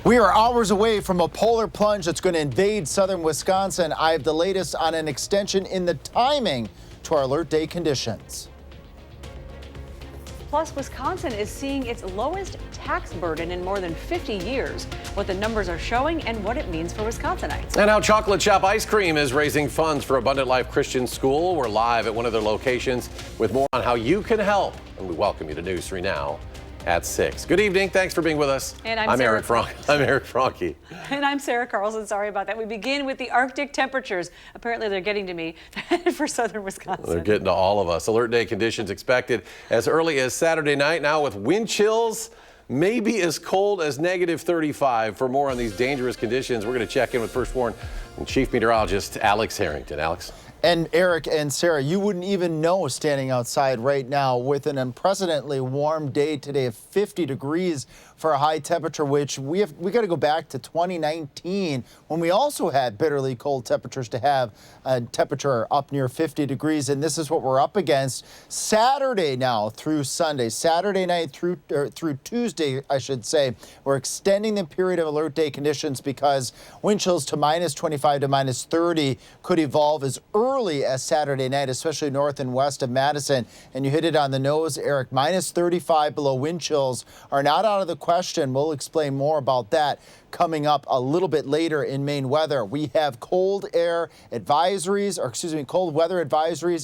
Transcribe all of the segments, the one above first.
We are hours away from a polar plunge that's going to invade southern Wisconsin. I have the latest on an extension in the timing to our alert day conditions. Plus, Wisconsin is seeing its lowest tax burden in more than 50 years. What the numbers are showing and what it means for Wisconsinites. And how Chocolate Shop Ice Cream is raising funds for Abundant Life Christian School. We're live at one of their locations with more on how you can help. And we welcome you to News 3 Now at 6. Good evening. Thanks for being with us. And I'm Eric Franke. And I'm Sarah Carlson. Sorry about that. We begin with the Arctic temperatures. Apparently they're getting to me for southern Wisconsin. They're getting to all of us. Alert day conditions expected as early as Saturday night. Now with wind chills, maybe as cold as -35. For more on these dangerous conditions, we're going to check in with First Warn and Chief Meteorologist Alex Harrington. Alex. And Eric and Sarah, you wouldn't even know standing outside right now with an unprecedentedly warm day today of 50 degrees for a high temperature, which we got to go back to 2019 when we also had bitterly cold temperatures to have a temperature up near 50 degrees. And this is what we're up against Saturday now through Sunday, Saturday night through Tuesday, I should say. We're extending the period of alert day conditions because wind chills to -25 to -30 could evolve as early as Saturday night, especially north and west of Madison. And you hit it on the nose, Eric. -35 below wind chills are not out of the question. We'll explain more about that coming up a little bit later in Maine weather. We have cold weather advisories,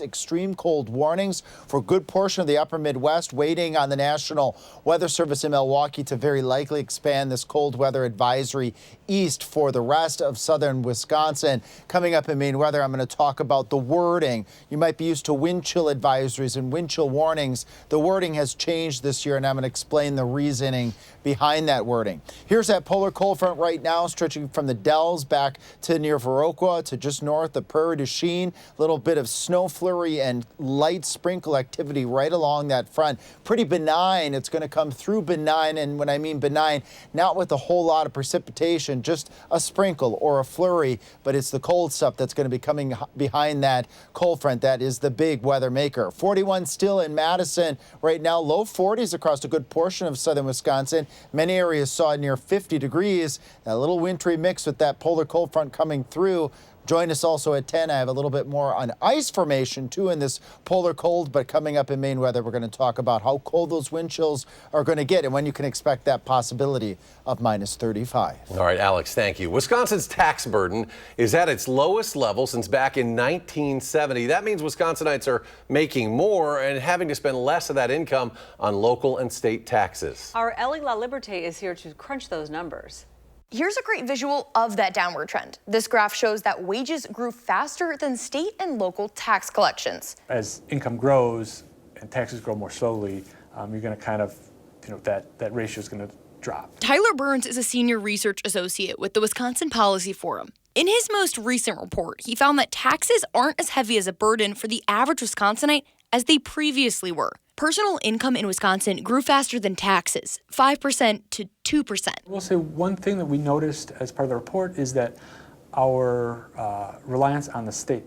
extreme cold warnings for a good portion of the upper Midwest, waiting on the National Weather Service in Milwaukee to very likely expand this cold weather advisory east for the rest of southern Wisconsin. Coming up in Maine weather, I'm going to talk about the wording. You might be used to wind chill advisories and wind chill warnings. The wording has changed this year, and I'm going to explain the reasoning behind that wording. Here's that polar cold front right now, stretching from the Dells back to near Viroqua to just north of Prairie du Chien. A little bit of snow flurry and light sprinkle activity right along that front. Pretty benign. It's going to come through benign, and when I mean benign, not with a whole lot of precipitation, just a sprinkle or a flurry, but it's the cold stuff that's going to be coming behind that cold front. That is the big weather maker. 41 still in Madison right now, low 40s across a good portion of southern Wisconsin. Many areas saw near 50 degrees. A little wintry mix with that polar cold front coming through. Join us also at 10. I have a little bit more on ice formation, too, in this polar cold. But coming up in Maine weather, we're going to talk about how cold those wind chills are going to get and when you can expect that possibility of -35. All right, Alex, thank you. Wisconsin's tax burden is at its lowest level since back in 1970. That means Wisconsinites are making more and having to spend less of that income on local and state taxes. Our Ellie La Liberté is here to crunch those numbers. Here's a great visual of that downward trend. This graph shows that wages grew faster than state and local tax collections. As income grows and taxes grow more slowly, you're going to kind of, that ratio is going to drop. Tyler Burns is a senior research associate with the Wisconsin Policy Forum. In his most recent report, he found that taxes aren't as heavy as a burden for the average Wisconsinite as they previously were. Personal income in Wisconsin grew faster than taxes, 5% to 2%. We'll say one thing that we noticed as part of the report is that our reliance on the state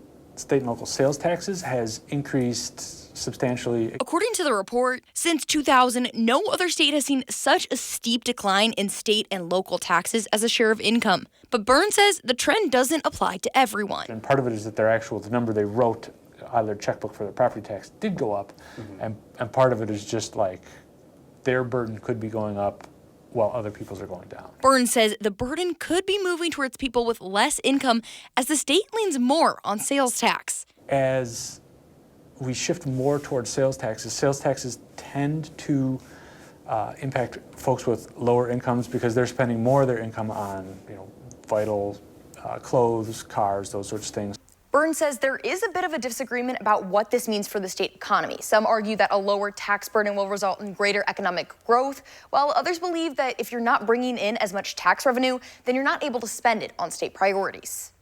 and local sales taxes has increased substantially. According to the report, since 2000, no other state has seen such a steep decline in state and local taxes as a share of income. But Burns says the trend doesn't apply to everyone. And part of it is that the number they wrote out of their checkbook for their property tax did go up, and part of it is just like their burden could be going up while other people's are going down. Burns says the burden could be moving towards people with less income as the state leans more on sales tax. As we shift more towards sales taxes tend to impact folks with lower incomes because they're spending more of their income on vital clothes, cars, those sorts of things. Burns says there is a bit of a disagreement about what this means for the state economy. Some argue that a lower tax burden will result in greater economic growth, while others believe that if you're not bringing in as much tax revenue, then you're not able to spend it on state priorities.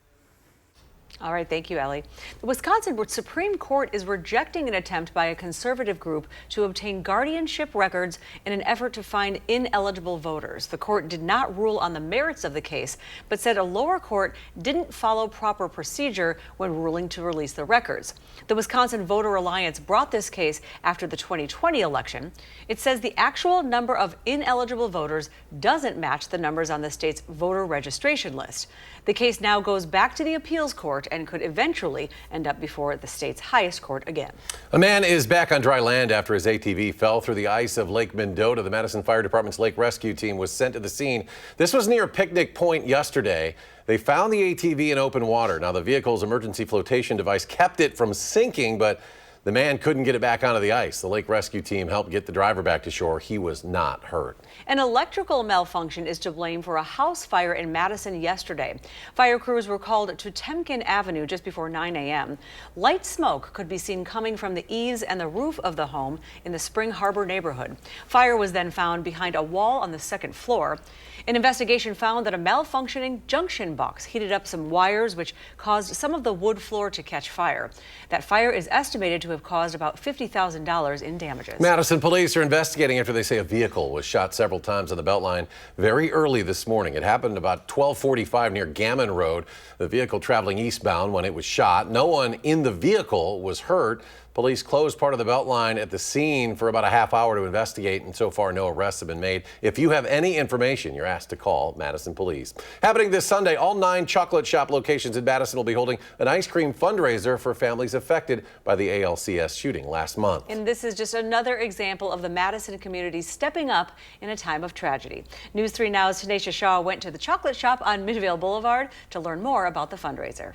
All right, thank you, Ellie. The Wisconsin Supreme Court is rejecting an attempt by a conservative group to obtain guardianship records in an effort to find ineligible voters. The court did not rule on the merits of the case, but said a lower court didn't follow proper procedure when ruling to release the records. The Wisconsin Voter Alliance brought this case after the 2020 election. It says the actual number of ineligible voters doesn't match the numbers on the state's voter registration list. The case now goes back to the appeals court and could eventually end up before the state's highest court again. A man is back on dry land after his ATV fell through the ice of Lake Mendota. The Madison Fire Department's lake rescue team was sent to the scene. This was near Picnic Point yesterday. They found the ATV in open water. Now, the vehicle's emergency flotation device kept it from sinking, but the man couldn't get it back onto the ice. The lake rescue team helped get the driver back to shore. He was not hurt. An electrical malfunction is to blame for a house fire in Madison yesterday. Fire crews were called to Temkin Avenue just before 9 a.m. Light smoke could be seen coming from the eaves and the roof of the home in the Spring Harbor neighborhood. Fire was then found behind a wall on the second floor. An investigation found that a malfunctioning junction box heated up some wires, which caused some of the wood floor to catch fire. That fire is estimated to have caused about $50,000 in damages. Madison police are investigating after they say a vehicle was shot several times on the Beltline very early this morning. It happened about 12:45 near Gammon Road. The vehicle traveling eastbound when it was shot. No one in the vehicle was hurt. Police closed part of the Beltline at the scene for about a half hour to investigate, and so far no arrests have been made. If you have any information, you're asked to call Madison Police. Happening this Sunday, all 9 chocolate shop locations in Madison will be holding an ice cream fundraiser for families affected by the ALCS shooting last month. And this is just another example of the Madison community stepping up in a time of tragedy. News 3 Now's Tanisha Shaw went to the chocolate shop on Midvale Boulevard to learn more about the fundraiser.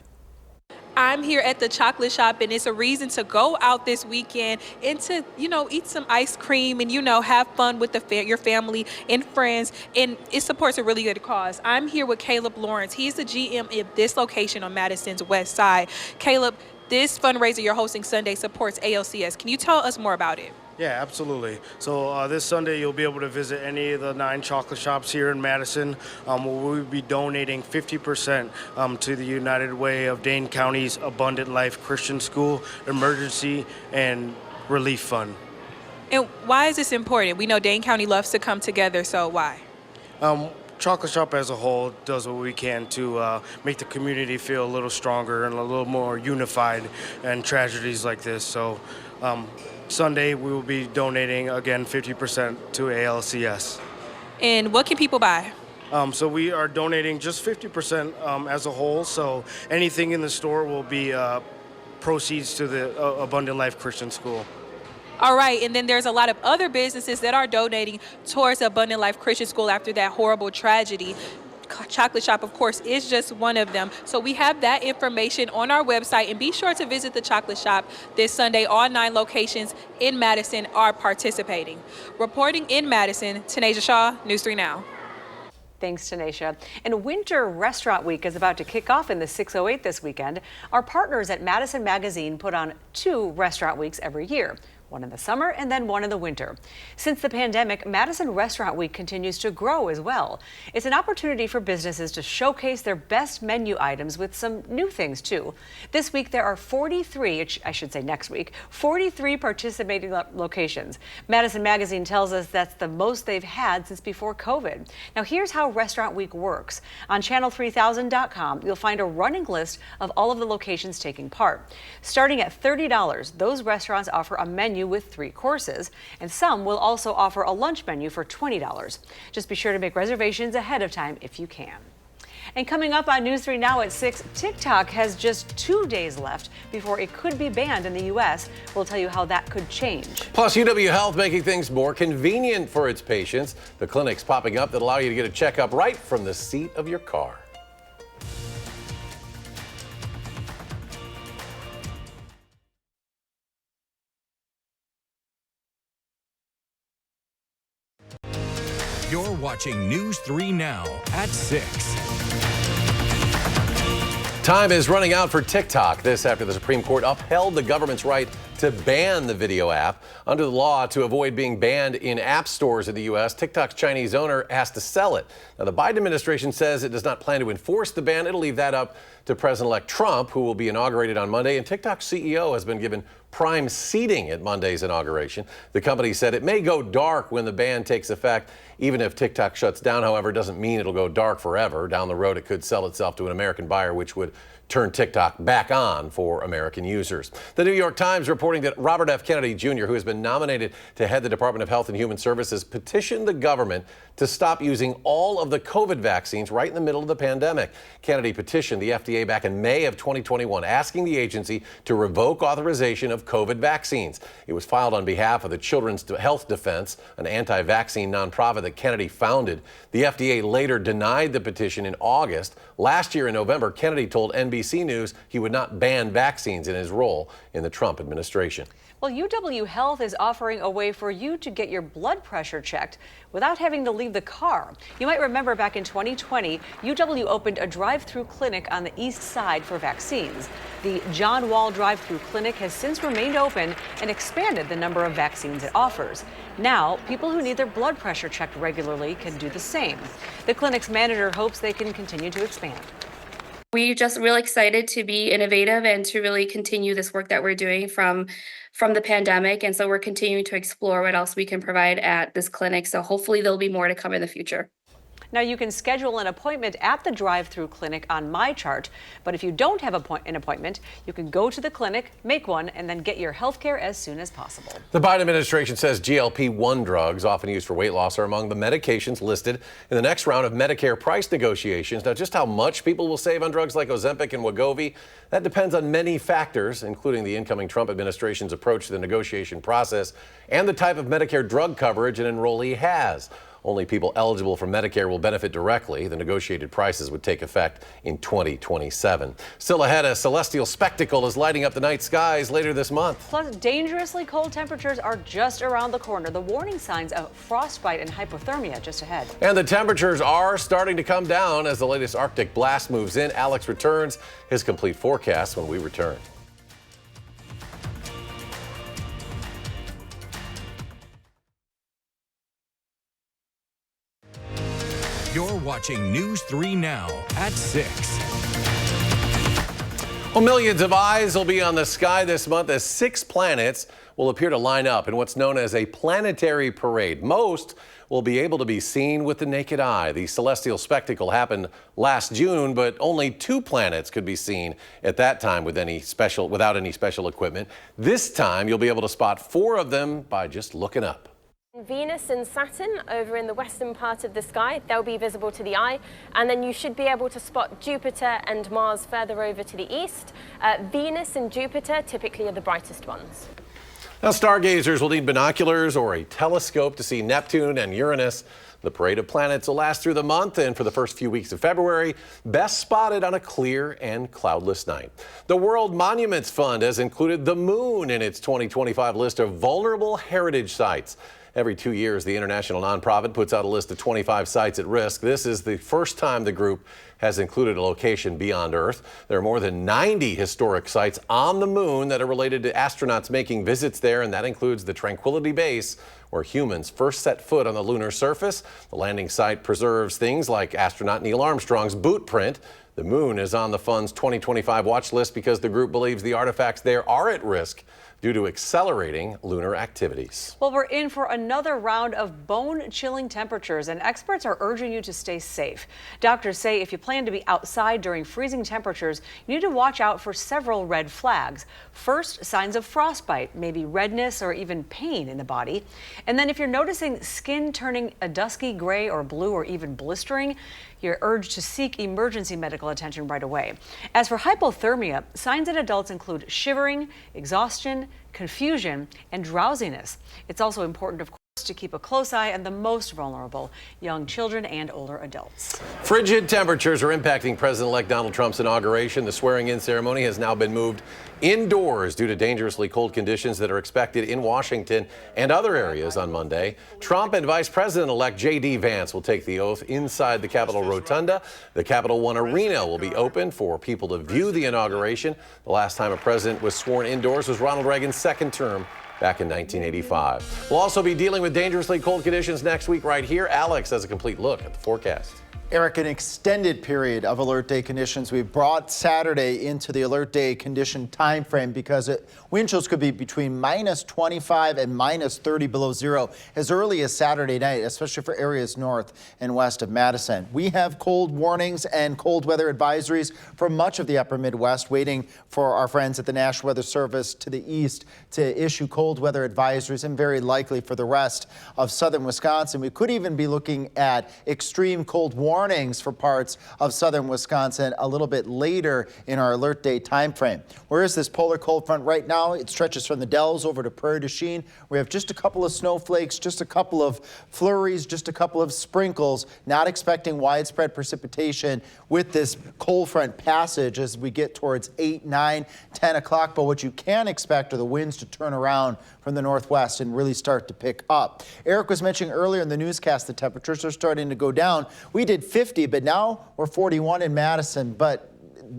I'm here at the chocolate shop, and it's a reason to go out this weekend and to, eat some ice cream and, have fun with your family and friends. And it supports a really good cause. I'm here with Caleb Lawrence. He's the GM of this location on Madison's west side. Caleb, this fundraiser you're hosting Sunday supports ALCS. Can you tell us more about it? Yeah, absolutely. So this Sunday, you'll be able to visit any of the 9 chocolate shops here in Madison. We'll be donating 50% to the United Way of Dane County's Abundant Life Christian School Emergency and Relief Fund. And why is this important? We know Dane County loves to come together, so why? Chocolate Shop as a whole does what we can to make the community feel a little stronger and a little more unified in tragedies like this. So Sunday, we will be donating, again, 50% to ALCS. And what can people buy? So we are donating just 50% as a whole. So anything in the store will be proceeds to the Abundant Life Christian School. All right, and then there's a lot of other businesses that are donating towards Abundant Life Christian School after that horrible tragedy. Chocolate Shop, of course, is just one of them. So we have that information on our website, and be sure to visit the Chocolate Shop this Sunday. All 9 locations in Madison are participating. Reporting in Madison, Tanisha Shaw, News 3 Now. Thanks, Tanisha. And Winter Restaurant Week is about to kick off in the 608 this weekend. Our partners at Madison Magazine put on 2 restaurant weeks every year. One in the summer and then one in the winter. Since the pandemic, Madison Restaurant Week continues to grow as well. It's an opportunity for businesses to showcase their best menu items with some new things too. This week there are 43, I should say next week, 43 participating locations. Madison Magazine tells us that's the most they've had since before COVID. Now here's how Restaurant Week works. On channel3000.com, you'll find a running list of all of the locations taking part. Starting at $30, those restaurants offer a menu with 3 courses, and some will also offer a lunch menu for $20. Just be sure to make reservations ahead of time if you can. And coming up on News 3 Now at 6, TikTok has just 2 days left before it could be banned in the U.S. We'll tell you how that could change. Plus, UW Health making things more convenient for its patients. The clinics popping up that allow you to get a checkup right from the seat of your car. You're watching News 3 Now at 6. Time is running out for TikTok. This after the Supreme Court upheld the government's right to ban the video app. Under the law, to avoid being banned in app stores in the U.S., TikTok's Chinese owner has to sell it. Now, the Biden administration says it does not plan to enforce the ban. It'll leave that up to President-elect Trump, who will be inaugurated on Monday. And TikTok's CEO has been given prime seating at Monday's inauguration. The company said it may go dark when the ban takes effect. Even if TikTok shuts down, however, doesn't mean it'll go dark forever. Down the road, it could sell itself to an American buyer, which would turn TikTok back on for American users. The New York Times reporting that Robert F. Kennedy Jr., who has been nominated to head the Department of Health and Human Services, petitioned the government to stop using all of the COVID vaccines right in the middle of the pandemic. Kennedy petitioned the FDA back in May of 2021, asking the agency to revoke authorization of COVID vaccines. It was filed on behalf of the Children's Health Defense, an anti-vaccine nonprofit that Kennedy founded. The FDA later denied the petition in August. Last year in November, Kennedy told NBC News he would not ban vaccines in his role in the Trump administration. Well, UW Health is offering a way for you to get your blood pressure checked without having to leave the car. You might remember back in 2020, UW opened a drive-through clinic on the east side for vaccines. The John Wall drive-through clinic has since remained open and expanded the number of vaccines it offers. Now, people who need their blood pressure checked regularly can do the same. The clinic's manager hopes they can continue to expand. We're just really excited to be innovative and to really continue this work that we're doing from the pandemic. And so we're continuing to explore what else we can provide at this clinic. So hopefully there'll be more to come in the future. Now, you can schedule an appointment at the drive-through clinic on MyChart, but if you don't have an appointment, you can go to the clinic, make one, and then get your health care as soon as possible. The Biden administration says GLP-1 drugs, often used for weight loss, are among the medications listed in the next round of Medicare price negotiations. Now, just how much people will save on drugs like Ozempic and Wegovy, that depends on many factors, including the incoming Trump administration's approach to the negotiation process and the type of Medicare drug coverage an enrollee has. Only people eligible for Medicare will benefit directly. The negotiated prices would take effect in 2027. Still ahead, a celestial spectacle is lighting up the night skies later this month. Plus, dangerously cold temperatures are just around the corner. The warning signs of frostbite and hypothermia just ahead. And the temperatures are starting to come down as the latest Arctic blast moves in. Alex returns his complete forecast when we return. You're watching News 3 Now at 6. Well, millions of eyes will be on the sky this month as 6 planets will appear to line up in what's known as a planetary parade. Most will be able to be seen with the naked eye. The celestial spectacle happened last June, but only 2 planets could be seen at that time without any special equipment. This time, you'll be able to spot 4 of them by just looking up. Venus and Saturn over in the western part of the sky, they'll be visible to the eye, and then you should be able to spot Jupiter and Mars further over to the east. Venus and Jupiter typically are the brightest ones. Now, stargazers will need binoculars or a telescope to see Neptune and Uranus. The parade of planets will last through the month, and for the first few weeks of February, best spotted on a clear and cloudless night. The World Monuments Fund has included the moon in its 2025 list of vulnerable heritage sites. Every 2 years, the international nonprofit puts out a list of 25 sites at risk. This is the first time the group has included a location beyond Earth. There are more than 90 historic sites on the moon that are related to astronauts making visits there, and that includes the Tranquility Base, where humans first set foot on the lunar surface. The landing site preserves things like astronaut Neil Armstrong's boot print. The moon is on the fund's 2025 watch list because the group believes the artifacts there are at risk due to accelerating lunar activities. Well, we're in for another round of bone-chilling temperatures, and experts are urging you to stay safe. Doctors say if you plan to be outside during freezing temperatures, you need to watch out for several red flags. First, signs of frostbite, maybe redness or even pain in the body. And then if you're noticing skin turning a dusky gray or blue or even blistering, you're urged to seek emergency medical attention right away. As for hypothermia, signs in adults include shivering, exhaustion, confusion, and drowsiness. It's also important, of course, to keep a close eye on the most vulnerable, young children and older adults. Frigid temperatures are impacting President-elect Donald Trump's inauguration. The swearing-in ceremony has now been moved indoors due to dangerously cold conditions that are expected in Washington and other areas on Monday. Trump and Vice President-elect J.D. Vance will take the oath inside the Capitol Rotunda. The Capital One Arena will be open for people to view the inauguration. The last time a president was sworn indoors was Ronald Reagan's second term back in 1985. We'll also be dealing with dangerously cold conditions next week right here. Alex has a complete look at the forecast. Eric, an extended period of alert day conditions. We've brought Saturday into the alert day condition time frame because wind chills could be between minus 25 and minus 30 below zero as early as Saturday night, especially for areas north and west of Madison. We have cold warnings and cold weather advisories for much of the upper Midwest, waiting for our friends at the National Weather Service to the east to issue cold weather advisories, and very likely for the rest of southern Wisconsin. We could even be looking at extreme cold warnings for parts of southern Wisconsin a little bit later in our alert day time frame. Where is this polar cold front right now? It stretches from the Dells over to Prairie du Chien. We have just a couple of snowflakes, just a couple of flurries, just a couple of sprinkles. Not expecting widespread precipitation with this cold front passage as we get towards 8, 9, 10 o'clock. But what you can expect are the winds to turn around from the northwest and really start to pick up. Eric was mentioning earlier in the newscast the temperatures are starting to go down. We did 50, but now we're 41 in Madison. But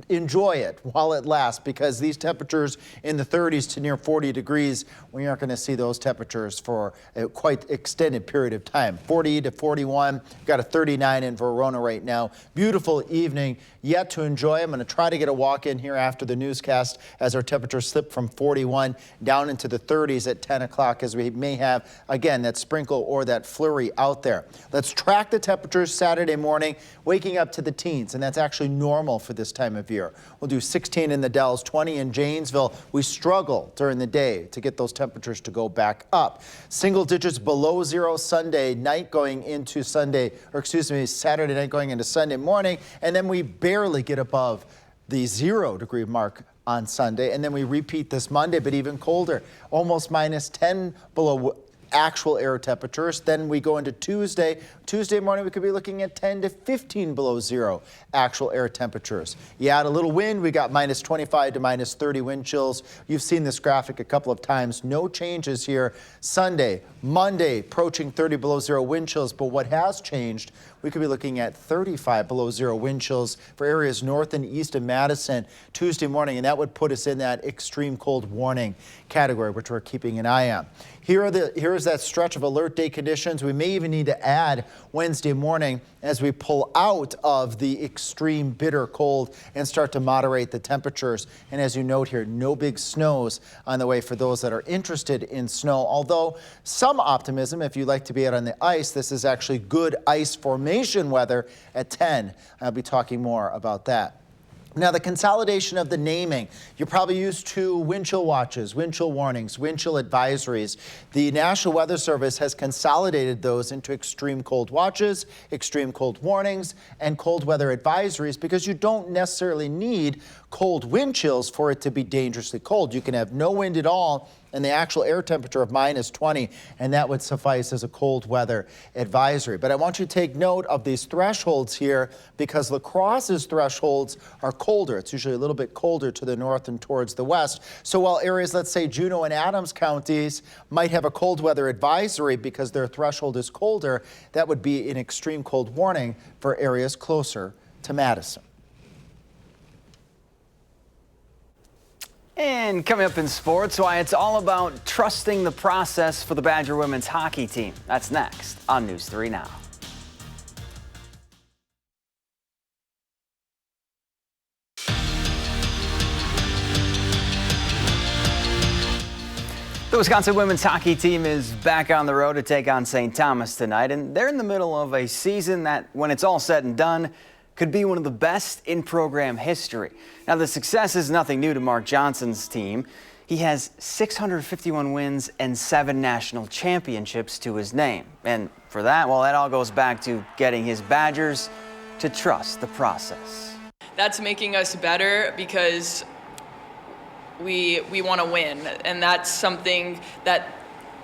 enjoy it while it lasts, because these temperatures in the 30s to near 40 degrees, we aren't going to see those temperatures for a quite extended period of time. 40 to 41, got a 39 in Verona right now. Beautiful evening yet to enjoy. I'm going to try to get a walk in here after the newscast as our temperatures slip from 41 down into the 30s at 10 o'clock, as we may have, again, that sprinkle or that flurry out there. Let's track the temperatures Saturday morning, waking up to the teens, and that's actually normal for this time of year. We'll do 16 in the Dells, 20 in Janesville. We struggle during the day to get those temperatures to go back up. Single digits below zero Sunday night going into Saturday night going into Sunday morning, and then we barely get above the 0 degree mark on Sunday, and then we repeat this Monday, but even colder, almost minus 10 below actual air temperatures. Then we go into Tuesday. Tuesday morning, we could be looking at 10 to 15 below zero actual air temperatures. You add a little wind, we got minus 25 to minus 30 wind chills. You've seen this graphic a couple of times. No changes here. Sunday, Monday, approaching 30 below zero wind chills. But what has changed, we could be looking at 35 below zero wind chills for areas north and east of Madison Tuesday morning, and that would put us in that extreme cold warning category, which we're keeping an eye on. Here is that stretch of alert day conditions. We may even need to add Wednesday morning as we pull out of the extreme bitter cold and start to moderate the temperatures. And as you note here, no big snows on the way for those that are interested in snow, although some optimism if you like to be out on the ice. This is actually good ice formation weather at 10. I'll be talking more about that. Now, the consolidation of the naming, you're probably used to wind chill watches, wind chill warnings, wind chill advisories. The National Weather Service has consolidated those into extreme cold watches, extreme cold warnings, and cold weather advisories, because you don't necessarily need cold wind chills for it to be dangerously cold. You can have no wind at all and the actual air temperature of minus 20, and that would suffice as a cold weather advisory. But I want you to take note of these thresholds here, because La Crosse's thresholds are colder. It's usually a little bit colder to the north and towards the west. So while areas, let's say Juneau and Adams counties, might have a cold weather advisory because their threshold is colder, that would be an extreme cold warning for areas closer to Madison. And coming up in sports, why it's all about trusting the process for the Badger women's hockey team. That's next on News 3 Now. The Wisconsin women's hockey team is back on the road to take on St. Thomas tonight, and they're in the middle of a season that, when it's all said and done, could be one of the best in program history. Now, the success is nothing new to Mark Johnson's team. He has 651 wins and 7 national championships to his name. And for that, well, that all goes back to getting his Badgers to trust the process. That's making us better because we want to win, and that's something that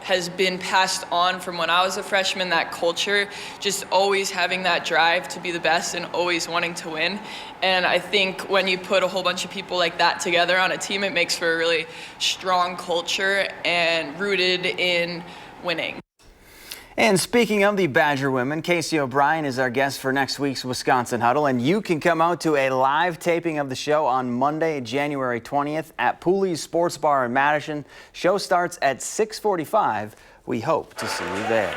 has been passed on from when I was a freshman, that culture, just always having that drive to be the best and always wanting to win. And I think when you put a whole bunch of people like that together on a team, it makes for a really strong culture and rooted in winning. And speaking of the Badger women, Casey O'Brien is our guest for next week's Wisconsin Huddle, and you can come out to a live taping of the show on Monday, January 20th at Pooley's Sports Bar in Madison. Show starts at 6:45. We hope to see you there.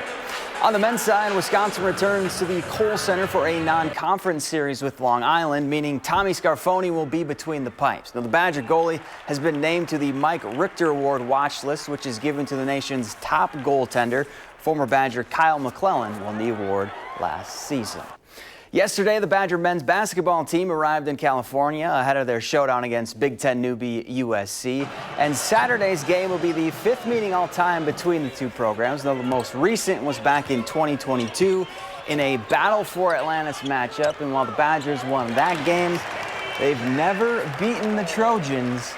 On the men's side, Wisconsin returns to the Kohl Center for a non-conference series with Long Island, meaning Tommy Scarfoni will be between the pipes. Now, the Badger goalie has been named to the Mike Richter Award watch list, which is given to the nation's top goaltender. Former Badger Kyle McClellan won the award last season. Yesterday, the Badger men's basketball team arrived in California ahead of their showdown against Big Ten newbie USC. And Saturday's game will be the 5th meeting all-time between the two programs, though the most recent was back in 2022 in a Battle for Atlantis matchup. And while the Badgers won that game, they've never beaten the Trojans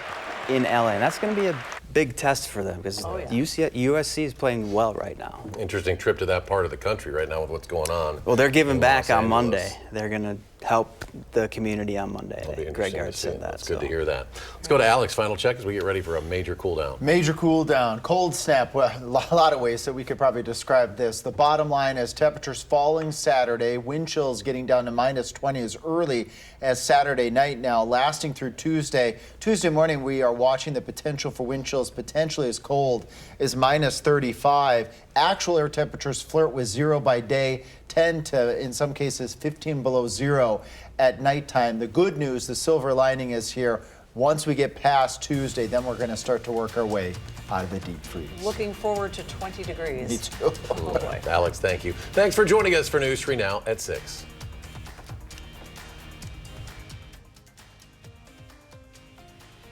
in LA. And that's going to be a big test for them because USC is playing well right now. Interesting trip to that part of the country right now with what's going on. Well, they're giving back on Monday. They're going to help the community on Monday. Greg Gard said that. It's good to hear that. Let's go to Alex. Final check as we get ready for a major cool down. Major cool down. Cold snap. Well, a lot of ways that we could probably describe this. The bottom line is temperatures falling Saturday. Wind chills getting down to -20 as early as Saturday night now, lasting through Tuesday. Tuesday morning, we are watching the potential for wind chills potentially as cold as -35. Actual air temperatures flirt with 0 by day, 10 to, in some cases, 15 below 0 at nighttime. The good news, the silver lining is here. Once we get past Tuesday, then we're going to start to work our way out of the deep freeze. Looking forward to 20 degrees. Me too. Alex, thank you. Thanks for joining us for News 3 Now at 6.